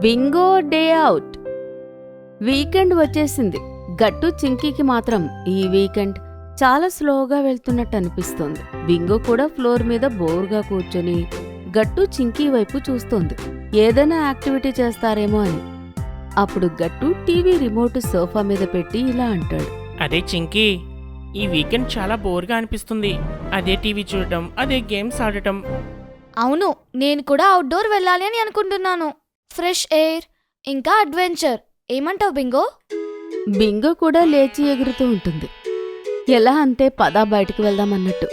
Bingo day out. Weekend వచ్చేసింది. గట్టు చింకీకి మాత్రం ఈ వీకెండ్ చాలా స్లోగా వెళ్తున్నట్టు అనిపిస్తోంది. బింగో కూడా ఫ్లోర్ మీద బోర్గా కూర్చొని గట్టు చింకీ వైపు చూస్తోంది, ఏదైనా యాక్టివిటీ చేస్తారేమో అని. అప్పుడు గట్టు టీవీ రిమోట్ సోఫా మీద పెట్టి ఇలా అంటాడు. అదే చింకీ, ఈ వీకెండ్ చాలా బోర్గా అనిపిస్తుంది. అదే టీవీ చూడటం, అదే గేమ్స్ ఆడటం. అవును, నేను కూడా అవుట్డోర్ వెళ్ళాలి అని అనుకుంటున్నాను. ఫ్రెష్ ఎయిర్ ఇంకా అడ్వెంచర్. ఏమంటావు బింగో? బింగో కూడా లేచి ఎగురుతూ ఉంటుంది. ఎలా అంటే పదా బయటికి వెళ్దామన్నట్టు.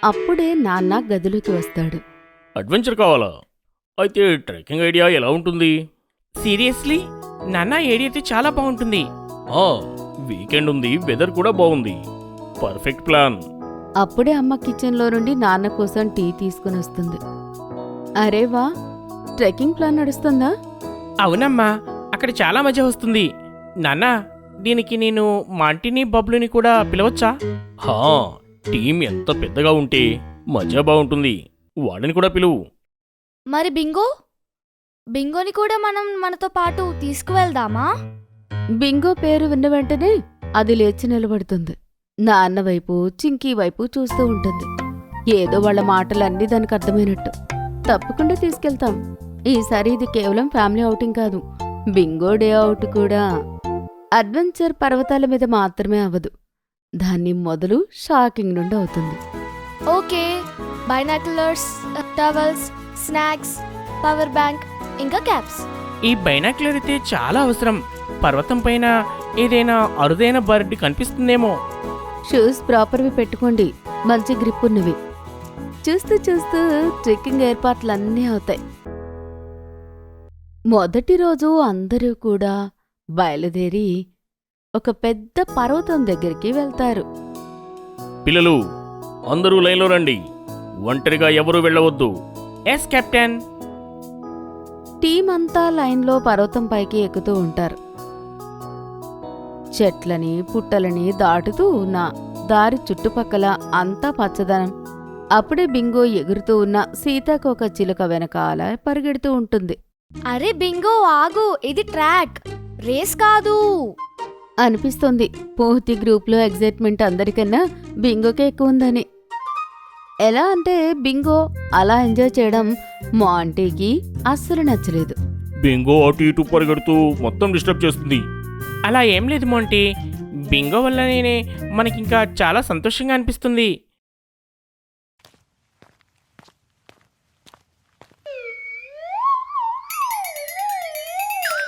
అప్పుడే నాన్న గదిలోకి వస్తాడు. అడ్వెంచర్ కావాలా? అయితే ట్రెక్కింగ్ ఐడియా ఎలా ఉంటుంది? సీరియస్లీ? నాన్న ఐడియా అయితే చాలా బాగుంటుంది. వీకెండ్ ఉంది, వెదర్ కూడా బాగుంది. Perfect plan. అప్పుడే అమ్మ కిచెన్లో నుండి నాన్న కోసం టీ తీసుకుని వస్తుంది. అరే వా, ట్రెక్కింగ్ ప్లాన్ నడుస్తుందా? అవునమ్మా, అక్కడ చాలా మజా వస్తుంది. నాన్న, దీనికి నేను మాంటిని బబ్లుని కూడా పిలవచ్చా? టీం ఎంత పెద్దగా ఉంటే మజా బాగుంటుంది. వాడిని కూడా పిలువు. మరి బింగోని కూడా మనం మనతో పాటు తీసుకువెళ్దామా? బింగో పేరు విన్న వెంటనే అది లేచి నిలబడుతుంది. నాన్న వైపు చింకీ వైపు చూస్తూ ఉంటుంది. ఏదో వాళ్ళ మాటలన్నీ దానికి అర్థమైనట్టు. తప్పకుండా తీసుకెళ్తాం. ఈసారి ఇది కేవలం ఫ్యామిలీ ఔటింగ్ కాదు, బింగో డే అవుట్ కూడా. అడ్వెంచర్ పర్వతాల మీద మాత్రమే అవ్వదు, దాన్ని మొదలు షాకింగ్ నుండి అవుతుంది. Okay, binoculars, towels, snacks, power bank ఇంకా క్యాప్స్. ఈ బైనాక్యులర్ అయితే చాలా అవసరం. పర్వతం పైన ఏదైనా అరుదైన బర్డ్ కనిపిస్తుందేమో. షూస్ ప్రాపర్వి పెట్టుకోండి, మంచి గ్రిప్ ఉన్నవి. చూస్తూ చూస్తూ ట్రెక్కింగ్ ఏర్పాట్లన్నీ అవుతాయి. మొదటి రోజు అందరూ కూడా బయలుదేరి ఒక పెద్ద పర్వతం దగ్గరికి వెళ్తారు. పిల్లలు అందరూ లైన్లో రండి. ఒంటరిగా ఎవరూ వెళ్ళవద్దు. Yes captain. టీం అంతా లైన్లో పర్వతం పైకి ఎక్కుతూ ఉంటారు. చెట్లని పుట్టలని దాటుతూ ఉన్న దారి చుట్టుపక్కల అంతా పచ్చదనం. అప్పుడే బింగో ఎగురుతూ ఉన్న సీతాకోక చిలుక వెనకాల పరిగెడుతూ ఉంటుంది. అరే బింగో ఆగు, ఇది ట్రాక్, రేస్ కాదు అనిపిస్తోంది. పూర్తి గ్రూప్లో ఎగ్జైట్మెంట్ అందరికన్నా బింగోకే ఎక్కువ ఉందని. ఎలా అంటే బింగో అలా ఎంజాయ్ చేయడం మాంటీకి అస్సలు నచ్చలేదు. బింగో అటు ఇటు పరిగెడుతూ మొత్తం డిస్టర్బ్ చేస్తుంది. అలా ఏం లేదు మోంటీ, బింగో వల్లనే మనకింకా చాలా సంతోషంగా అనిపిస్తుంది.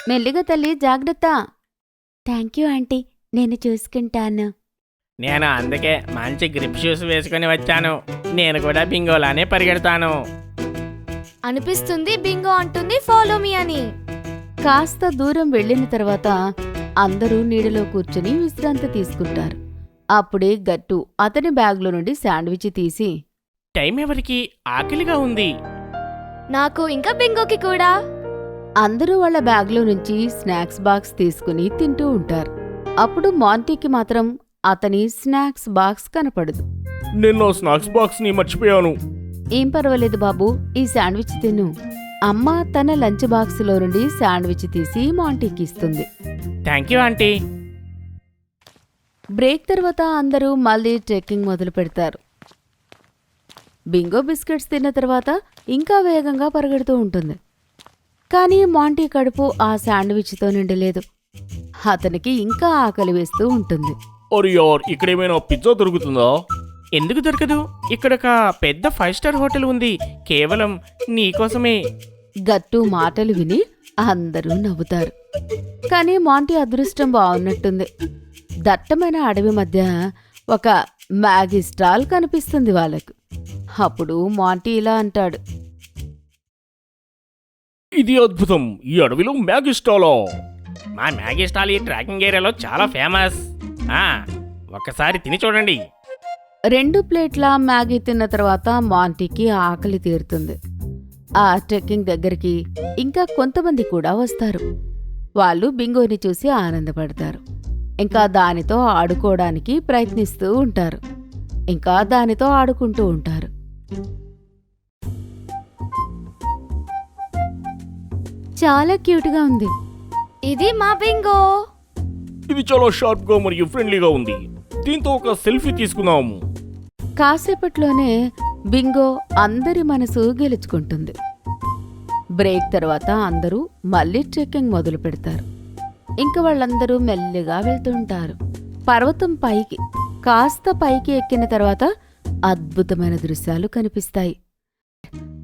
మెల్లిగా తల్లి, జాగ్రత్త. థ్యాంక్ యూ ఆంటీ, నేను చూసుకుంటాను. నేను అందుకే మంచి గ్రిప్ షూస్ వేసుకుని వచ్చాను. నేను కూడా బింగోలానే పరిగెడతాను. అనిపిస్తుంది బింగో అంటుంది ఫాలో మీ అని. కాస్త దూరం వెళ్ళిన తర్వాత అందరూ నీడలో కూర్చుని విశ్రాంతి తీసుకుంటారు. అప్పుడే గట్టు అతని బ్యాగ్లో నుండి శాండ్విచ్ తీసి, టైం ఎవరికి? ఆకలిగా ఉంది. నాకు ఇంకా బింగోకి కూడా. అందరూ వాళ్ళ బ్యాగ్లో నుంచి స్నాక్స్ బాక్స్ తీసుకుని తింటూ ఉంటారు. అప్పుడు మాంటీకి మాత్రం అతని స్నాక్స్ బాక్స్ కనపడదు. నేను నా స్నాక్స్ బాక్స్ని మర్చిపోయాను. ఏం పర్వాలేదు బాబు, ఈ శాండ్విచ్ తిను. అమ్మ తన లంచ్ బాక్స్లో నుండి శాండ్విచ్ తీసి మాంటీకి ఇస్తుంది. Thank you aunty. బ్రేక్ తర్వాత అందరూ మళ్ళీ ట్రెక్కింగ్ మొదలు పెడతారు. బింగో బిస్కెట్స్ తిన్న తర్వాత ఇంకా వేగంగా పరిగెడుతూ ఉంటుంది. కానీ మాంటీ కడుపు ఆ శాండ్విచ్తో నిండలేదు. అతనికి ఇంకా ఆకలి వేస్తూ ఉంటుంది. అరే యార్, ఇక్కడేమైనా పిజ్జా దొరుకుతుందా? ఎందుకు దొరకదు? ఇక్కడ ఒక పెద్ద 5 స్టార్ హోటల్ ఉంది, కేవలం నీకోసమే. గట్టు మాటలు విని అందరూ నవ్వుతారు. కానీ మాంటీ అదృష్టం బాగున్నట్టుంది. దట్టమైన అడవి మధ్య ఒక మ్యాగీ స్టాల్ కనిపిస్తుంది వాళ్ళకు. అప్పుడు మాంటీ ఇలా అంటాడు. ఇది అద్భుతం, ఈ అడవిలో మ్యాగీ స్టాలా? మా మ్యాగీ స్టాల్ ఈ ట్రెక్కింగ్ ఏరియాలో చాలా ఫేమస్. ఒక్కసారి తిని చూడండి. 2 ప్లేట్ల మ్యాగీ తిన్న తర్వాత మాంటీకి ఆకలి తీరుతుంది. ఆ ట్రెక్కింగ్ దగ్గరికి ఇంకా కొంతమంది కూడా వస్తారు. వాళ్ళు బింగోని చూసి ఆనందపడతారు. ఇంకా దానితో ఆడుకోవడానికి ప్రయత్నిస్తూ ఉంటారు. ఇంకా దానితో ఆడుకుంటూ ఉంటారు. చాలా క్యూట్గా ఉంది. ఇది మా బింగో. ఇది చాలా షార్ప్గా మరియు ఫ్రెండ్లీగా ఉంది. దీంతో ఒక సెల్ఫీ తీసుకుందాము. కాసేపట్లోనే బింగో అందరి మనసు గెలుచుకుంటుంది. బ్రేక్ తర్వాత అందరూ మళ్ళీ ట్రెక్కింగ్ మొదలు పెడతారు. ఇంక వాళ్ళందరూ మెల్లిగా వెళ్తుంటారు. పర్వతం పైకి కాస్త పైకి ఎక్కిన తర్వాత అద్భుతమైన దృశ్యాలు కనిపిస్తాయి.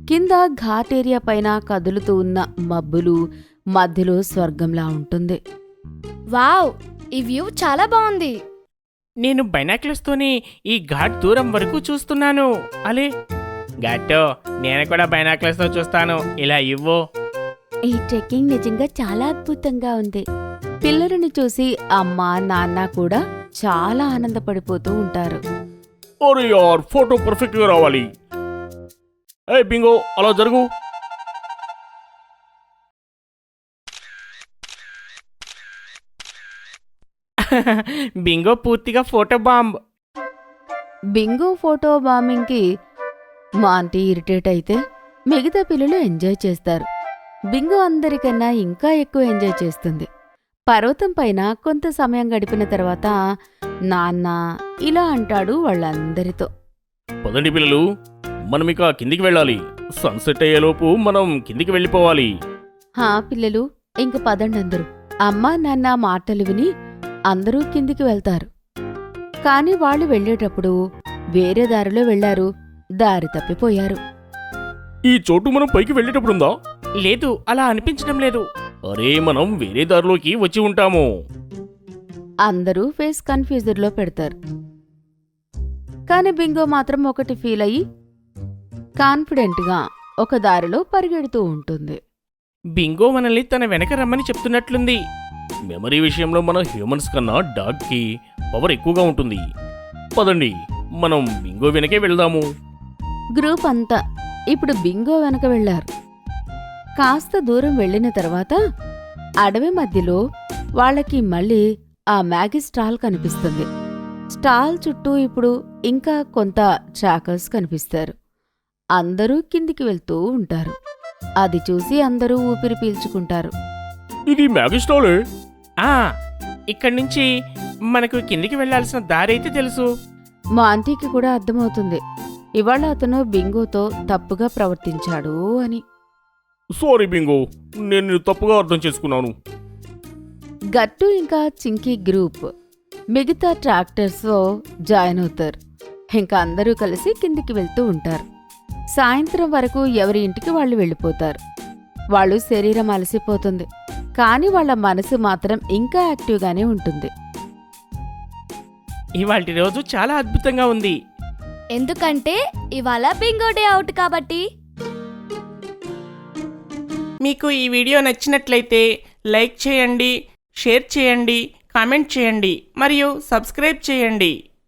కింద ఘాట్ ఏరియా పైన కదులుతూ ఉన్న మబ్బులు, మధ్యలో స్వర్గంలా ఉంటుంది. వావ్, ఈ వ్యూ చాలా బాగుంది. నేను బైనాక్యులర్స్తోనే ఈ ఘాట్ దూరం వరకు చూస్తున్నాను. అలే ఘాటో, నేను కూడా బైనాక్యులర్స్తో చూస్తాను. ఇలా ఇవ్వు. ఈ ట్రెక్కింగ్ నిజంగా చాలా అద్భుతంగా ఉంది. పిల్లలను చూసి అమ్మ, నాన్న కూడా చాలా ఆనందపడిపోతూ ఉంటారు. అరే యార్, ఫోటో పర్ఫెక్ట్గా రావాలి. ఏ బింగో, అలా జరుగు. బింగో పూర్తిగా ఫోటో బాంబ్. బింగో ఫోటో బాంబింగ్కి మా ఆంటీ ఇరిటేట్ అయితే మిగతా పిల్లలు ఎంజాయ్ చేస్తారు. బింగో అందరికన్నా ఇంకా ఎక్కువ ఎంజాయ్ చేస్తుంది. పర్వతం పైన కొంత సమయం గడిపిన తర్వాత నాన్న ఇలా అంటాడు వాళ్ళందరితో. పదండి పిల్లలు, మనం ఇక కిందికి వెళ్ళాలి. సన్సెట్ అయ్యేలోపు మనం కిందికి వెళ్ళిపోవాలి. హా పిల్లలు, ఇంక పదండి అందరూ. అమ్మా నాన్న మాటలు విని అందరూ కిందికి వెళ్తారు. కాని వాళ్ళు వెళ్ళేటప్పుడు వేరే దారిలో వెళ్లారు. దారి తప్పిపోయారు. ఈ చోటు మనం పైకి వెళ్ళేటప్పుడుందా? లేదు, అలా అనిపించడం లేదు. అరే, మనం వేరే దారిలోకి వచ్చి ఉంటాము. అందరూ ఫేస్ కన్ఫ్యూజర్లో పెడతారు. కాని బింగో మాత్రం ఒకటి ఫీల్ అయ్యి కాన్ఫిడెంట్గా ఒక దారిలో పరిగెడుతూ ఉంటుంది. బింగో మనల్ని తన వెనక రమ్మని చెప్తున్నట్లుంది. మెమరీ విషయంలో మన హ్యూమన్స్ కన్నా డాగ్కి పవర్ ఎక్కువగా ఉంటుంది. పదండి, మనం బింగో వెనకే వెళ్దాము. గ్రూప్ అంతా ఇప్పుడు బింగో వెనక వెళ్లారు. కాస్త దూరం వెళ్ళిన తర్వాత అడవి మధ్యలో వాళ్ళకి మళ్ళీ ఆ మ్యాగీ స్టాల్ కనిపిస్తుంది. స్టాల్ చుట్టూ ఇప్పుడు ఇంకా కొంత ట్రాకర్స్ కనిపిస్తారు. అందరూ కిందికి వెళ్తూ ఉంటారు. అది చూసి అందరూ ఊపిరి పీల్చుకుంటారు. ఇది మ్యాగీ స్టాలే. ఆ, ఇక్కడి నుంచి మనకు కిందికి వెళ్లాల్సిన దారి అయితే తెలుసు. మా ఆంటీకి కూడా అర్థమవుతుంది ఇవాళ అతను బింగోతో తప్పుగా ప్రవర్తించాడు అని. సారీ బింగో, నేను నిన్ను తప్పుగా అర్థం చేసుకున్నాను. గట్టు ఇంకా చింకీ గ్రూప్ మిగతా ట్రాక్టర్స్తో జాయిన్ అవుతారు. ఇంకా అందరూ కలిసి కిందికి వెళ్తూ ఉంటారు. సాయంత్రం వరకు ఎవరి ఇంటికి వాళ్ళు వెళ్ళిపోతారు. వాళ్ళు శరీరం అలసిపోతుంది, కానీ వాళ్ళ మనసు మాత్రం ఇంకా యాక్టివ్గానే ఉంటుంది. ఇవాల్టి రోజు చాలా అద్భుతంగా ఉంది. ఎందుకంటే ఇవాళ బింగో డే అవుట్ కాబట్టి. మీకు ఈ వీడియో నచ్చినట్లయితే లైక్ చేయండి, షేర్ చేయండి, కామెంట్ చేయండి మరియు సబ్స్క్రైబ్ చేయండి.